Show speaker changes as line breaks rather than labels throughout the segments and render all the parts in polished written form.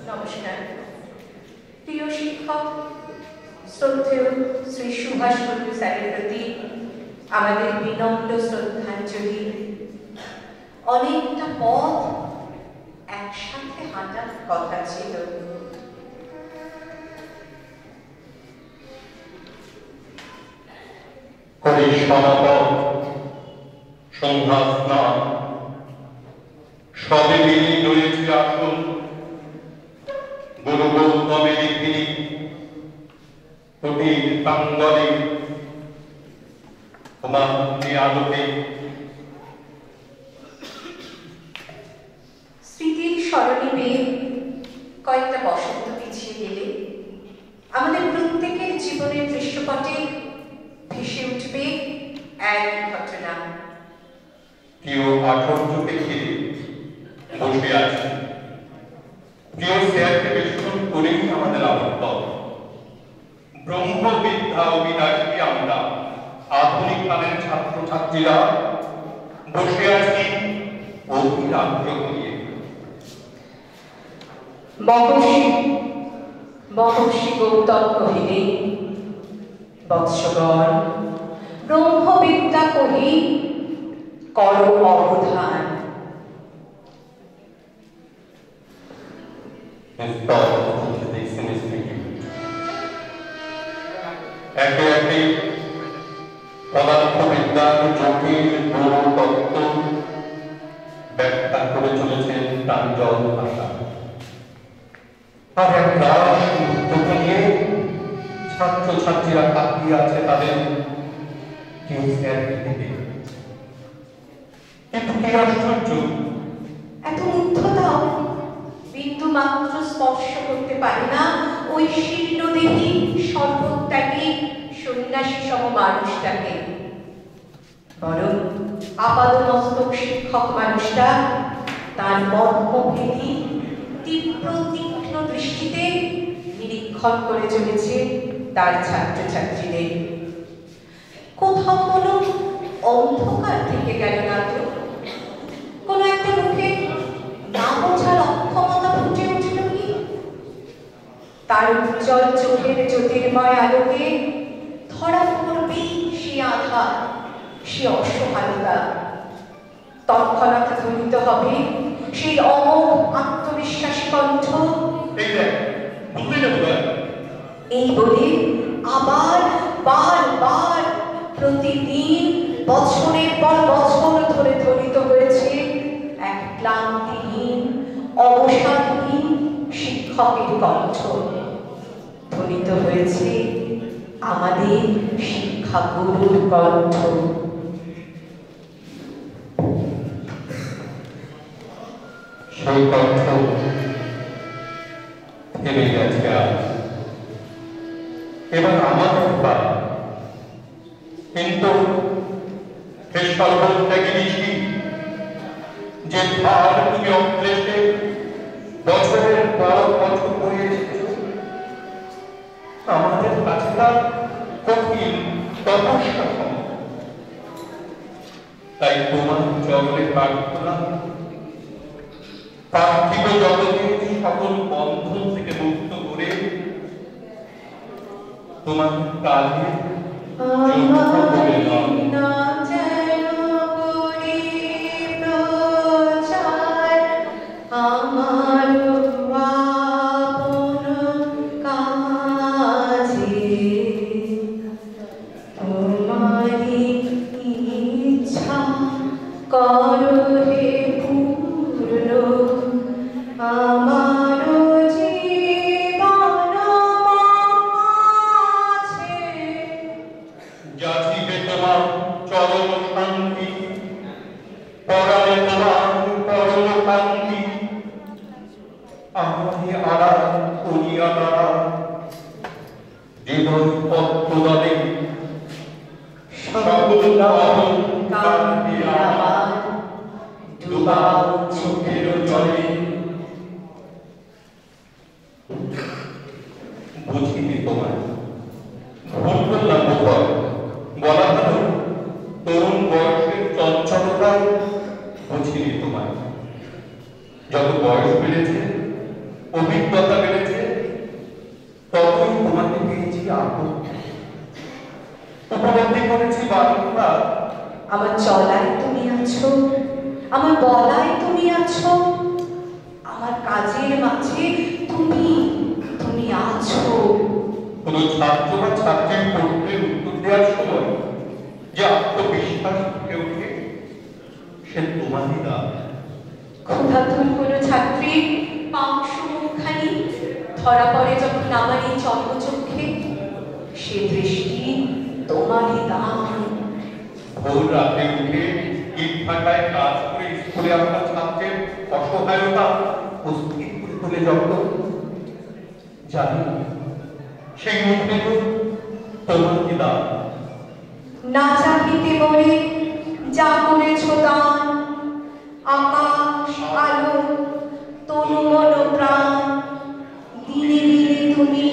নমস্কার। প্রিয় শিক্ষক শ্রদ্ধেয় শ্রী সুভাষ বসু স্যারের প্রতি আমাদের বিনম্র শ্রদ্ধাঞ্জলি। অনেকটা পথ একসাথে হাঁটার কথা ছিল।
সন্ধ্যা স্নান সবে মিলি রয়েছে আসন, গুরু গৌতমে লিখি কুটির প্রাঙ্গণে তোমাকে আলোকে
স্মৃতির স্মরণে পেয়ে কয়েকটা বসন্ত পিছিয়ে গেলে আমাদের প্রত্যেকের জীবনের দৃশ্যপটে ভেসে উঠবে এক ঘটনা।
কেউ আঠর্যকে ঘিরে বসে আছে, কেউ স্যারকে বেষ্টন করেই আমাদের আবদ্ধ। ব্রহ্মবিদ্যা অভিলাষী আমরা আধুনিক কালের ছাত্রছাত্রীরা বসে আছি অধীর আগ্রহ নিয়ে।
মহর্ষি গৌতম কহিলে, বৎসগণ, ব্রহ্মবিদ্যা কহি কর অবধান।
একে একে পদার্থবিদ্যার জটিল গৌর তত্ত্ব ব্যাখ্যা করে চলেছেন প্রাঞ্জল ভাষা। আর এক দাস মুহূর্তকে নিয়ে ছাত্রছাত্রীরা তাকিয়ে আছে তাদের কেউ স্যারকে দিকে। কিন্তু কি আশ্চর্য,
এত মুগ্ধতাও বিন্দু মাত্র স্পর্শ করতে পারে না ওই শীর্ণদেহী সর্বত্যাগী সন্ন্যাসী সম মানুষটাকে। বরং আপাদমস্তক শিক্ষক মানুষটা তার মর্মভেদী তীব্র তীক্ষ্ণ দৃষ্টিতে নিরীক্ষণ করে চলেছে তার ছাত্রছাত্রীদের। কোথাও কোনো অন্ধকার থেকে গেল না তো? কোনো একটা মুখে না বোঝার অক্ষমতা ফুটে উঠল কি? তার উজ্জ্বল চোখের জ্যোতির্ময় আলোকে ধরা পড়বেই সে আধার, সে অসহায়তা। তৎক্ষণাৎ ধ্বনিত হবে সেই অমোঘ আত্মবিশ্বাসী কণ্ঠ, এই বলে আবার বারবার প্রতিদিন বছরের পর বছর ধরে ধ্বনিত হয়েছে এক ক্লান্তিহীন অবসাদহীন শিক্ষকের কণ্ঠ। ধ্বনিত হয়েছে আমাদের শিক্ষা গুরুর কণ্ঠ।
সেই কণ্ঠ থেমে গেছে আজ। এবার আমাদের পালা। কিন্তু হে সর্বত্যাগী ঋষি, যে ভার তুমি অক্লেশে বছরের পর বছর বয়ে এসেছ, আমাদের কাছে তার কঠিন তপস্যা সম। তাই তোমার চরণে প্রার্থনা, পার্থিব জগতের সকল বন্ধন থেকে মুক্ত করে তোমার কাজে যোগ্য করে দাও। বুঝিনি তোমার ভুল করলাম বোধ, বলা হলো তরুণ বয়সের চঞ্চলতায় বুঝিনি তোমার। যত বয়স বেড়েছে অভিজ্ঞতা বেড়েছে, ততই তোমাকে পেয়েছি আপন। উপলব্ধি করেছি বারংবার,
আমার চলায় তুমি আছো, আমার বলায় তুমি আছো, আমার কাজের মাঝে তুমি তুমি আছো।
কোনো ছাত্র বা ছাত্রীর প্রশ্নের উত্তর দেওয়ার সময় যে আত্মবিশ্বাস ফুটে ওঠে, সে তোমারই দান।
ক্ষুধাতুর কোনো ছাত্রীর পাংশ মুখখানি ধরা পড়ে যখন আমার এই চন্দ্রচক্ষে, সে দৃষ্টি তোমারই দান।
ভোর রাতে উঠে ইট ভাটায় কাজ করে স্কুলে আসা ছাত্রের অসহায়তা অস্থির করে তোলে যখন, জানি সেই মুখে তোমারই দান।
না চাহিতে মনে যা করেছ দান, আকাশ আলো তনু মন প্রাণ, দিনে দিনে তুমি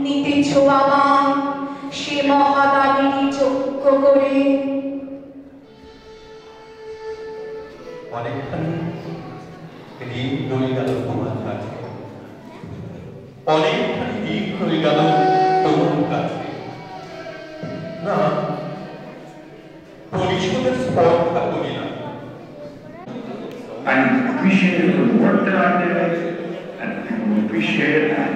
নিতেছ আমায় সে মহাদানেরই যজ্ঞ করে।
অনেকখানি ঋণ রয়ে গেল তোমার কাছে, অনেকখানি ঋণ রয়ে গেল তোমার কাছে। না, পরিশোধের স্পর্ধা করি না।
I'm appreciative of the work that I did, and people appreciate that.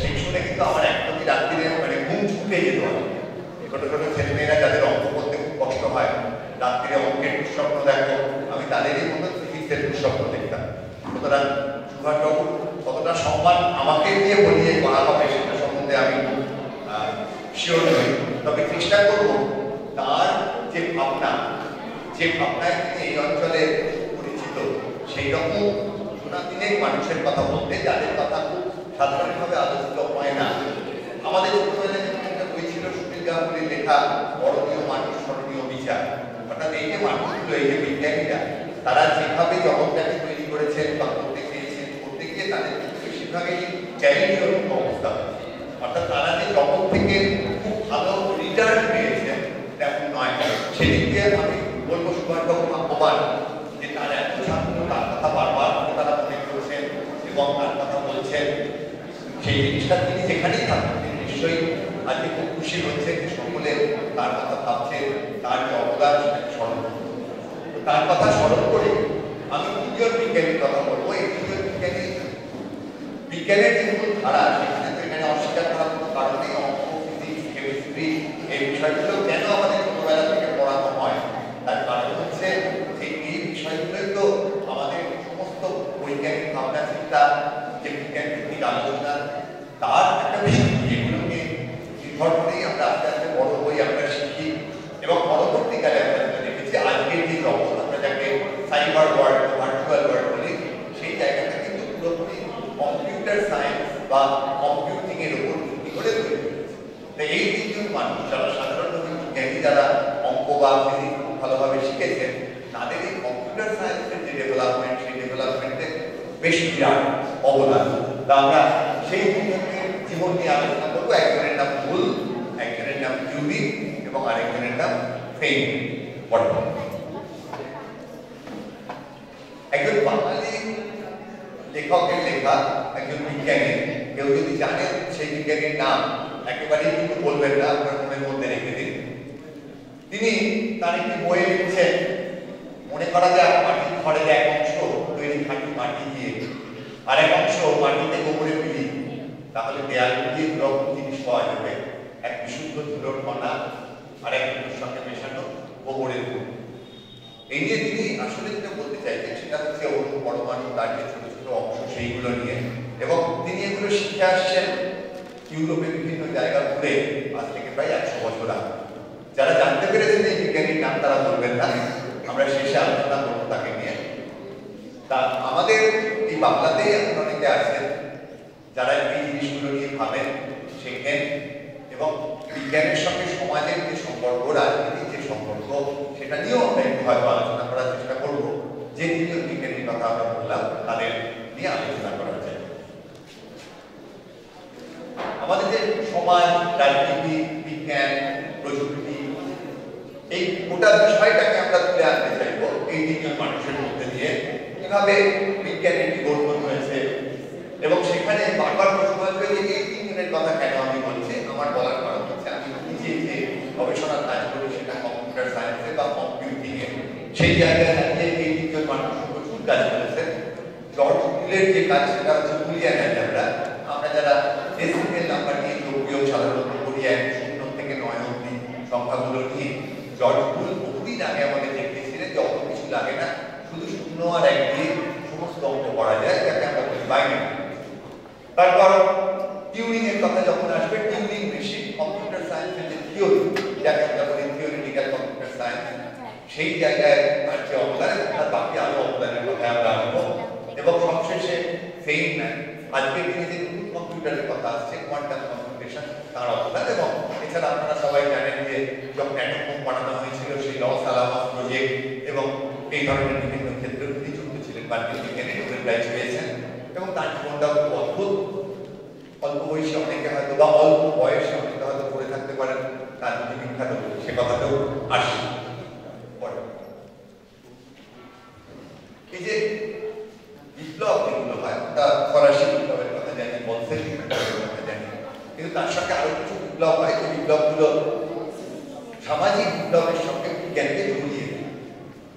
সেই শুনে কিন্তু আমার একদমই রাত্রিরে মানে ঘুম ছুটে যেত। ছোট ছোট ছেলেমেয়েরা যাদের অঙ্ক করতে খুব কষ্ট হয়, রাত্রিরে অঙ্কের দুঃস্বপ্ন দেখো, আমি তাদেরই মতো ফিজিক্সের দুঃস্বপ্ন দেখতাম। সুতরাং সুভাষবাবুর কতটা সম্মান আমাকে দিয়ে বলিয়ে করা হবে সেটা সম্বন্ধে আমি শিওর নই, তবে চেষ্টা করব তার যে ভাবনায় তিনি এই অঞ্চলে পরিচিত, সেই রকম দিনের মানুষের কথা বলতে, যাদের কথা খুব সাধারণভাবে আলোচিত হয় না। আমাদের ছোটবেলায় একটা বই ছিল সুনীল গাঙ্গুলির লেখা বড়নীয় মানুষ স্মরণীয় বিচার। অর্থাৎ এই যে মানুষগুলো, এই যে বিজ্ঞানীরা, তারা যেভাবে জগৎটাকে তৈরি করেছেন বা করতে চেয়েছেন, করতে গিয়ে তাদের বেশিরভাগই চ্যালেঞ্জের অবস্থা হয়েছে। অর্থাৎ তারা যে জগৎ থেকে খুব ভালো রিটার্ন পেয়েছেন তেমন নয়। সেদিক দিয়ে আমি বলবো সুভাষবাবু ভাগ্যবান যে তার এত ছাত্র তার কথা বারবার তারা মনে করছেন এবং তার কথা বলছেন। সেই জিনিসটা তিনি যেখানেই থাকেন তিনি নিশ্চয়ই আজকে খুব খুশি হচ্ছেন যে সকলে তার কথা ভাবছেন, তার যে অবদান সেটাকে স্মরণ করছেন। তার কথা স্মরণ করে আমি দ্বিতীয় বিজ্ঞানীর কথা বলবো। এই দ্বিতীয় বিজ্ঞানের যে মূল ধারা, সেখানে তো এখানে অস্বীকার করার কোনো কারণ নেই। অঙ্ক, ফিজিক্স, কেমিস্ট্রি এই বিষয়গুলো কেন আমাদের ছোটবেলা থেকে পড়ানো হয়, তার কারণ হচ্ছে যে এই বিষয়গুলোই তো আমাদের সমস্ত বৈজ্ঞানিক ভাবনা চিন্তা, যে বিজ্ঞান ভিত্তিক আলোচনা, তার একটা ভিত্তি, যেগুলোকে নির্ভর করেই আমরা আস্তে আস্তে বড় হই, আমরা শিখি এবং পরবর্তীকালে আমরা দেখেছি আজকের যে জগৎ, আমরা যাকে সাইবার ওয়ার্ল্ড, ভার্চুয়াল ওয়ার্ল্ড বলি, সেই জায়গাটা কিন্তু পুরোপুরি কম্পিউটার সায়েন্স বা কম্পিউটিং এর উপর ভিত্তি করে তৈরি হয়েছে। এই তিনজন মানুষ যারা সাধারণভাবে বিজ্ঞানী, যারা অঙ্ক বা ফিজিক্স খুব ভালোভাবে শিখেছেন, তাদের এই কম্পিউটার সায়েন্সের যে ডেভেলপমেন্ট, সেই ডেভেলপমেন্টে বেশ বিরাট অবদান। তা আমরা সেই দুজনের জীবন নিয়ে আলোচনা করবো। একজনের নাম ভুল, একজনের নাম জুবি এবং আরেকজনের নাম ফেইন বর্তমান। একজন বাঙালি লেখকের লেখা, একজন বিজ্ঞানী, কেউ যদি জানেন সেই বিজ্ঞানীর নাম একেবারেই কিন্তু বলবেন না, আপনার মনের মধ্যে রেখে দিন। তিনি তার একটি বইয়ে লিখছেন, মনে করা যাক মাটির ঘরের এক অংশ তৈরি খাঁটি মাটি দিয়ে, আর এক অংশ মাটিতে গোবরে মিলি, তাহলে দেয়াল দিয়ে দুরকম জিনিস পাওয়া যাবে, এক বিশুদ্ধ ধুলোর কণা আর এক ধুলোর সঙ্গে মেশানো গোবরের গুণ। এই নিয়ে তিনি আসলে যেটা বলতে চাইছেন সেটা হচ্ছে অণু, পরমাণু, তার যে ছোট ছোট অংশ, সেইগুলো নিয়ে। এবং তিনি এগুলো শিখে আসছেন ইউরোপের বিভিন্ন জায়গা ঘুরে, আজ থেকে প্রায় 100 বছর আগে। যারা জানতে পেরেছেন এই বিজ্ঞানীর নাম তারা বলবেন না, আমরা শেষে আলোচনা করবো তাকে নিয়ে। তা আমাদের এই বাংলাতেই এখন অনেকে আছেন যারা এই জিনিসগুলো নিয়ে ভাবেন, শেখেন এবং বিজ্ঞানের সঙ্গে সমাজের যে সম্পর্ক, রাজনীতির যে সম্পর্ক, সেটা নিয়েও আমরা একটু হয়তো আলোচনা করার চেষ্টা করব। যে তিনজন বিজ্ঞানীর কথা আমরা বললাম তাদের নিয়ে আলোচনা করা যায়। আমাদের যে সমাজ, রাজনীতি, বিজ্ঞান, প্রযুক্তি, এই গোটা বিষয়টাকে আমরা তুলে আনতে চাইব এই তিনজন মানুষের মধ্যে দিয়ে। কিভাবে বিজ্ঞানের বিবর্তন হয়েছে এবং সেখানে বারবার প্রশ্ন আসবে যে এই তিনজনের কথা কেন আমি বলছি। আমার বলার কারণ হচ্ছে আমি নিজে যে গবেষণার কাজ করি সেটা কম্পিউটার সায়েন্সে বা কম্পিউটিং এ, সেই জায়গায় দাঁড়িয়ে এই তিনজন মানুষ প্রচুর কাজ করেছেন। জর্জ বুলের যে কাজ সেটা হচ্ছে বুলিয়ান অ্যালজেব্রা। আমরা যারা ডেসিমেল নাম্বার নিয়ে যোগবিয়োগ সাধারণত করি 0 থেকে 9 অবধি সংখ্যাগুলো নিয়ে, জর্জ বুল বহুদিন আগে আমাদের দেখিয়েছিলেন যে অত কিছু লাগে না, শুধু 0 আর 1 দিয়ে সমস্ত অঙ্ক করা যায়, যাকে আমরা বলি বাইনারি। তারপর টিউরিং এর কথা যখন আসবে, টিউরিং মেশিন কম্পিউটার সায়েন্সের যে থিওরি, যাকে আমরা বলি থিওরিটিক্যাল কম্পিউটার সায়েন্স, সেই জায়গায় আর যে অবদান তার বাকি আরো অবদানের কথা আমরা আসবো। এবং সবশেষে ফেইনম্যান, আজকের দিনে যে নতুন কম্পিউটারের কথা আসছে, কোয়ান্টাম কম্পিউটেশন, তার অবদান। এবং এছাড়া আপনারা সবাই জানেন যে যখন অ্যাটম বোম বানানো হয়েছিল সেই লস আলামাস প্রজেক্ট এবং এই ধরনের বিভিন্ন ক্ষেত্রে তিনি যুক্ত ছিলেন, মার্কিন বিজ্ঞানী নোবেল প্রাইজ পেয়েছেন। এবং তার জীবনটা খুব অদ্ভুত। অল্প বয়সে অনেকে হয়তো বা অল্প বয়সে অনেকে হয়তো পড়ে থাকতে পারেন তার যদি বিখ্যাত সে কথাটাও আসে। এই যে বিপ্লব যেগুলো হয়, তা ফরাসি বিপ্লবের কথা জানি, বলসেভিক বিপ্লবের কথা জানি, কিন্তু তার সঙ্গে আরো কিছু বিপ্লব হয় যে বিপ্লবগুলো সামাজিক বিপ্লবের সঙ্গে বিজ্ঞানকে জড়িয়ে দেয়।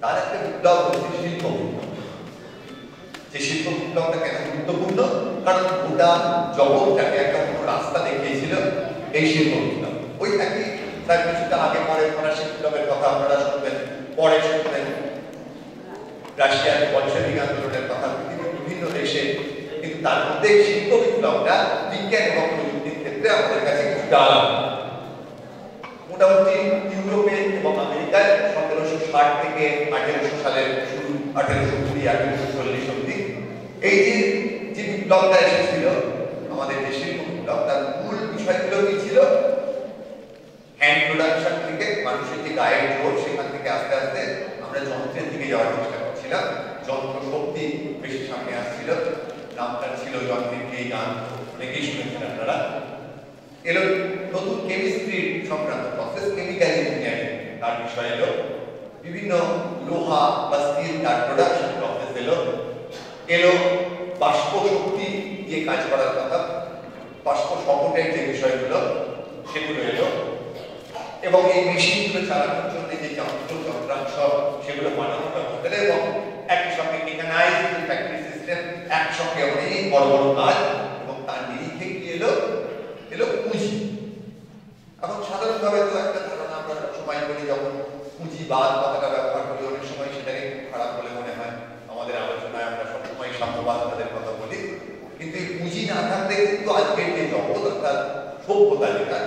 তার একটা বিপ্লব হচ্ছে শিল্প বিপ্লব। যে শিল্প বিপ্লবটা কেন গুরুত্বপূর্ণ? কারণ গোটা জগৎটাকে একটা কোনো রাস্তা দেখিয়েছিল এই শিল্প বিপ্লব। ওই একই তার কিছুটা আগে পরে ফরাসি বিপ্লবের কথা আপনারা শুনবেন, পরে শুনবেন রাশিয়ার বলশেভিক আন্দোলনের কথা, পৃথিবীর বিভিন্ন দেশে। কিন্তু তার মধ্যে শিল্প বিপ্লবটা বিজ্ঞান এবং প্রযুক্তির ক্ষেত্রে আমাদের কাছে কিছুটা আলাদা। মোটামুটি ইউরোপে এবং আমেরিকায় 1760 থেকে 1800 সালের শুরু, 1820-1840 অব্দি এই যে বিপ্লবটা এসেছিল আমাদের যে শিল্প বিপ্লব, তার মূল বিষয়গুলো কি ছিল? হ্যান্ড প্রোডাকশন থেকে মানুষের যে গায়ের জোর, সেখান থেকে আস্তে আস্তে আমরা যন্ত্রের দিকে যাওয়ার চেষ্টা করছিলাম। যন্ত্র শক্তি বেশি সামনে আসছিল। নামটা ছিল যন্ত্রের গান, অনেকেই শুনেছেন আপনারা। এলো নতুন কেমিস্ট্রি সংক্রান্ত প্রসেস, কেমিক্যাল ইঞ্জিনিয়ারিং তার বিষয় এলো। বিভিন্ন লোহা বা স্টিল তার প্রোডাকশন প্রসেস এলো বাষ্প শক্তি দিয়ে কাজ করার কথা, বাষ্প শকটের যে বিষয়গুলো সেগুলো এলো। এবং এই মেশিনগুলো চালানোর জন্য যে যন্ত্রাংশ সেগুলো বানানোটা হতে এবং একই সঙ্গে মেকানাইজড ফ্যাক্টরি সিস্টেম, একসঙ্গে অনেক বড় বড় কাজ। এবং তার নিরিখে কি এলো পুঁজি। এখন সাধারণভাবে তো একটা ধারণা আমরা সবসময় বলি, যখন পুঁজিবাদ কথাটা ব্যবহার করি অনেক সময় সেটাকে খারাপ বলে মনে হয়। আমাদের আলোচনায় আমরা সবসময় সাম্যবাদ তাদের কথা বলি, কিন্তু এই পুঁজি না থাকলে কিন্তু আজকের যে জগৎ অর্থাৎ সভ্যতা, যেটা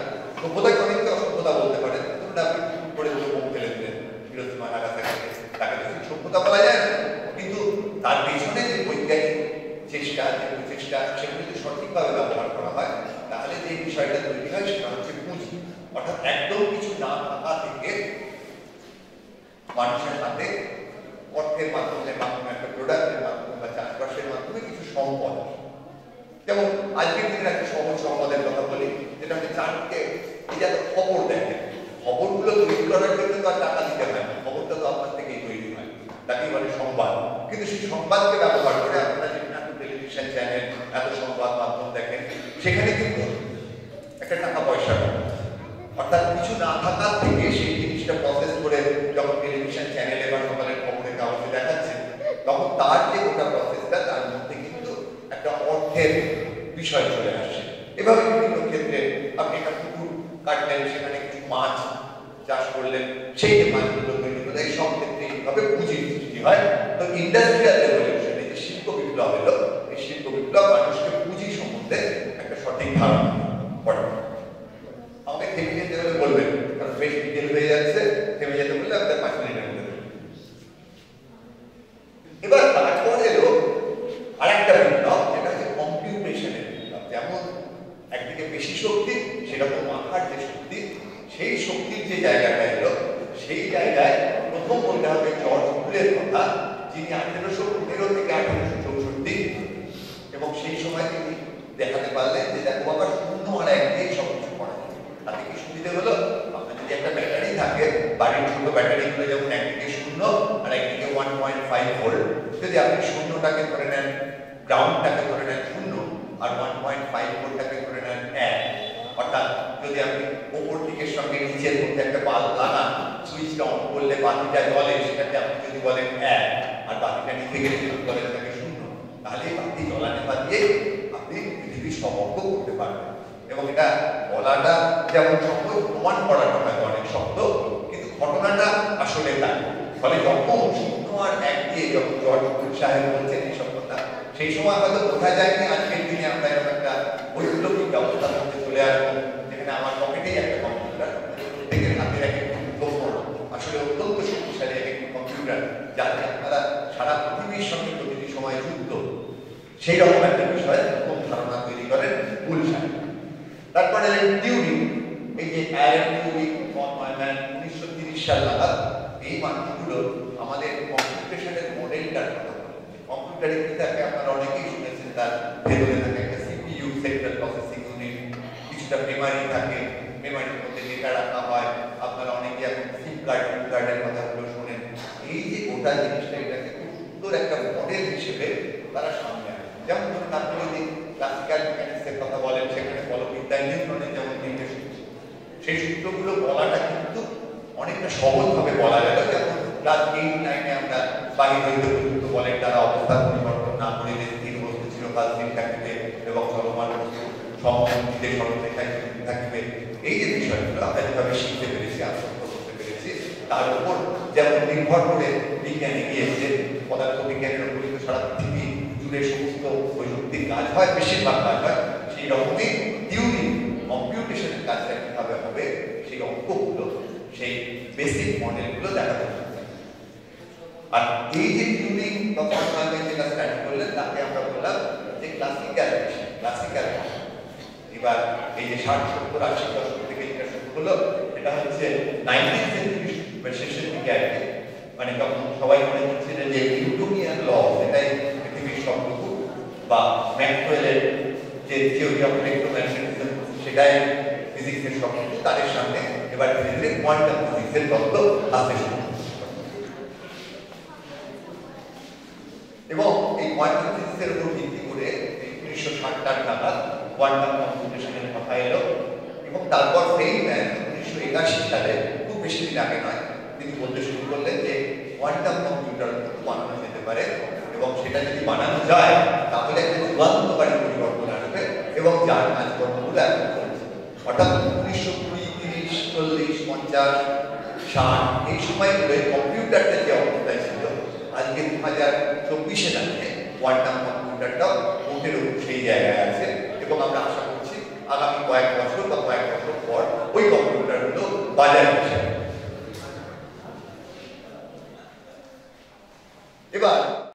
সভ্যতাকে অনেকটা অসভ্যতা বলতে পারেন। ধরুন আপনি করে বোম ফেলে দিলেন হিরোশিমা নাগাসাকিতে, তাকে তো সভ্যতা বলা যায় না। কিন্তু তার পেছনে যে বৈজ্ঞানিক চেষ্টা, যে প্রচেষ্টা, সেগুলো যদি সঠিকভাবে ব্যবহার করা হয় তাহলে যে বিষয়টা তৈরি হয় সেটা হচ্ছে পুঁজি। অর্থাৎ একদম কিছু না থাকা থেকে মানুষের হাতে অর্থের মাধ্যমে, একটা প্রোডাক্টের মাধ্যমে বা চাষবাসের মাধ্যমে কিছু সম্পদ। যেমন আজকের দিনের একটা সহজ সম্পদের কথা বলি, যেটা হচ্ছে চারটে এই যে খবর দেখেন, খবরগুলো তৈরি করার জন্য তো আর টাকা দিতে হয় না, খবরটা তো আপনার থেকেই তৈরি হয়, তাকেই বলে সংবাদ। কিন্তু সেই সংবাদকে ব্যবহার করে আপনারা যেখানে এত টেলিভিশন চ্যানেল, এত সংবাদ মাধ্যম দেখেন, সেখানে কিন্তু একটা টাকা পয়সা অর্থাৎ কিছু না থাকার থেকে সেই জিনিসটা প্রসেস করে যখন টেলিভিশন চ্যানেলে বা সকালের খবরের কাগজে দেখাচ্ছে, তখন তার যে গোটা প্রসেসটা তার মধ্যে কিন্তু একটা অর্থের বিষয় চলে আসে। এভাবে বিভিন্ন ক্ষেত্রে আপনি একটা পুকুর কাটলেন, সেখানে কিছু মাছ চাষ করলেন, সেই যে মাছগুলো তৈরি হলো, এই সব ক্ষেত্রে এইভাবে পুঁজির সৃষ্টি হয়। তো ইন্ডাস্ট্রিয়াল রেভলিউশনে যে শিল্প বিপ্লব এলো, এই শিল্প বিপ্লব মানুষকে পুঁজি সম্বন্ধে একটা সঠিক ধারণা পড়ে। আমাকে থেমে যেতে হলে বলবেন, কারণ বেশ ডিটেল হয়ে যাচ্ছে, থেমে যেতে বললে আপনার 5 মিনিটের মধ্যে। এবার তারপর এলো আরেকটা বিপ্লব, যেটা হচ্ছে কম্পিউটেশনের বিপ্লব। যেমন একদিকে থেকে বেশি শক্তি, সেরকম মাথার যে শক্তি, সেই শক্তির যে জায়গাটা এলো, সেই জায়গায় প্রথম বলতে হবে জর্জ বুলের কথা, যিনি 1815 থেকে 1864, এবং সেই সময় তিনি দেখাতে পারলেন যে দেখো বাবা, শূন্য আর এক দিয়ে সব কিছু করা যায়। তাতে কি সুবিধে হলো, আপনার যদি একটা ব্যাটারি থাকে, বাড়ির ছোট ব্যাটারিগুলো যেমন একদিকে 0 আর একদিকে 1.5 ভোল্ট, যদি আপনি শূন্যটাকে ধরে নেন, গ্রাউন্ডটাকে ধরে নেন 0 আর 1.5 ভোল্টটাকে ধরে নেন 1, অর্থাৎ যদি আপনি ওপর দিকের সঙ্গে নিচের মধ্যে একটা বাল্ব লাগান, সুইচটা অন করলে বাতিটা জ্বলে, সেটাতে আপনি যদি বলেন 1 আর বাতিটা নিচে গেলে যদি বলেন থাকে 0, তাহলে বাতি জ্বলানো দিয়ে আপনি পৃথিবীর সব অঙ্ক করতে পারবেন। এবং এটা বলাটা যেমন শক্ত, প্রমাণ করাটা হয়তো অনেক শক্ত, কিন্তু ঘটনাটা আসলে তাই। ফলে যখন 0 আর 1 দিয়ে যখন জর্জ বুল সাহেব বলছেন এইসব কথা, সেই সময় হয়তো বোঝা যায়নি আজকের দিনে আমরা এরকম একটা বৈপ্লবিক ব্যবস্থার মধ্যে চলে আসবো, যেখানে আমার পকেটেই একটা কম্পিউটার, প্রত্যেকের হাতের এক ফোন, আসলে অত্যন্ত শক্তিশালী এক একটি কম্পিউটার, যাতে আপনারা সারা পৃথিবীর সঙ্গে প্রতিটি সময় যুক্ত, সেই রকম একটা বিষয় কোন ধারণা তৈরি করেন বুল সাহেব। তারপরে টিউরিং, এই যে অ্যালান টিউরিং, ফন নয়ম্যান 1930 সাল নাগাদ, এই মানুষগুলো আমাদের কম্পিউটেশনের মডেলটার কথা বলেন। কম্পিউটারে কি থাকে আপনারা অনেকেই শুনেছেন, তার ভেতরে থাকে একটা সিপিইউ, সেন্ট্রাল প্রসেসিং ইউনিট, কিছুটা মেমোরি থাকে, মেমোরির মধ্যে ডেটা রাখা হয়। আপনারা অনেকে এখন সিম কার্ডের কথাগুলো শোনেন। এই যে গোটা জিনিসটা, এটাকে খুব সুন্দর একটা মডেল হিসেবে তারা সামনে আনে। যেমন ধরুন আপনি যদি ক্লাসিক্যাল মেকানিক্সের কথা বলেন, সেখানে বলবিদ্যায় নিউটনের যেমন 3টে সূত্র, সেই সূত্রগুলো বলাটা কিন্তু অনেকটা সহজভাবে বলা গেল। যেমন ক্লাস 8, 9-এ আমরা বাহির সূত্র বলেন, তারা অবস্থান পরিবর্তন না করে স্থির বস্তু চিরকাল স্থির থাকবে এবং চলমান বস্তু সমগতিতে সরলরেখায় থাকবে। এই যে বিষয়গুলো আমরা যেভাবে শিখতে পেরেছি, আত্মস্থ করতে পেরেছি, তার উপর যেমন নির্ভর করে বিজ্ঞান এগিয়েছে, পদার্থ বিজ্ঞানের উপর কিন্তু সারা পৃথিবী জুড়ে সমস্ত প্রযুক্তির কাজ হয়, বেশিরভাগ কাজ হয়। সেই রকমই টিউরিং, কম্পিউটেশনের কাজটা কিভাবে হবে, সেই অঙ্কগুলো, সেই বেসিক মডেলগুলো দেখাতে হবে। আর এই যে টিউরিং তখন যেটা স্টাডি করলেন, তাকে আমরা বললাম যে ক্লাসিক্যাল। এবার এই যে 60, 70, 80 দশক থেকে যেটা শুরু হলো, এটা হচ্ছে 19th সেঞ্চুরি শেষের দিকে আর কি, মানে তখন সবাই মনে করছিলেন যে নিউটনিয়ান ল, সেটাই পৃথিবীর সবটুকু, বা ম্যাক্সওয়েলের যে থিওরি অফ ইলেকট্রোম্যাগনেটিজম, সেটাই ফিজিক্সের সবটুকু। তাদের সামনে এবার ধীরে ধীরে কোয়ান্টাম ফিজিক্সের তত্ত্ব আসতে শুরু। এবং এই কোয়ান্টাম ফিজিক্সের উপর ভিত্তি করে 1960 নাগাদ কোয়ান্টাম কম্পিউটেশনের কথা এলো। এবং তারপর ফেইনম্যান 1981 সালে, খুব বেশি দিন আগে নয়, তিনি বলতে শুরু করলেন যে কোয়ান্টাম কম্পিউটার বানানো যেতে পারে, এবং সেটা যদি বানানো যায় তাহলে একটা যুগান্তকারী পরিবর্তন আসবে, এবং যার কাজকর্মগুলো এখন চলছে। অর্থাৎ 1920, 30, 40, 50, 60 এই সময়গুলো কম্পিউটারটা যে অবস্থায় ছিল, আজকে 2024-এ দাঁড়িয়ে কোয়ান্টাম কম্পিউটারটাও মোটের উপর সেই জায়গায় আছে। এবং আমরা আশা করছি আগামী কয়েক বছর বা কয়েক বছর পর ওই কম্পিউটারগুলো বাজারে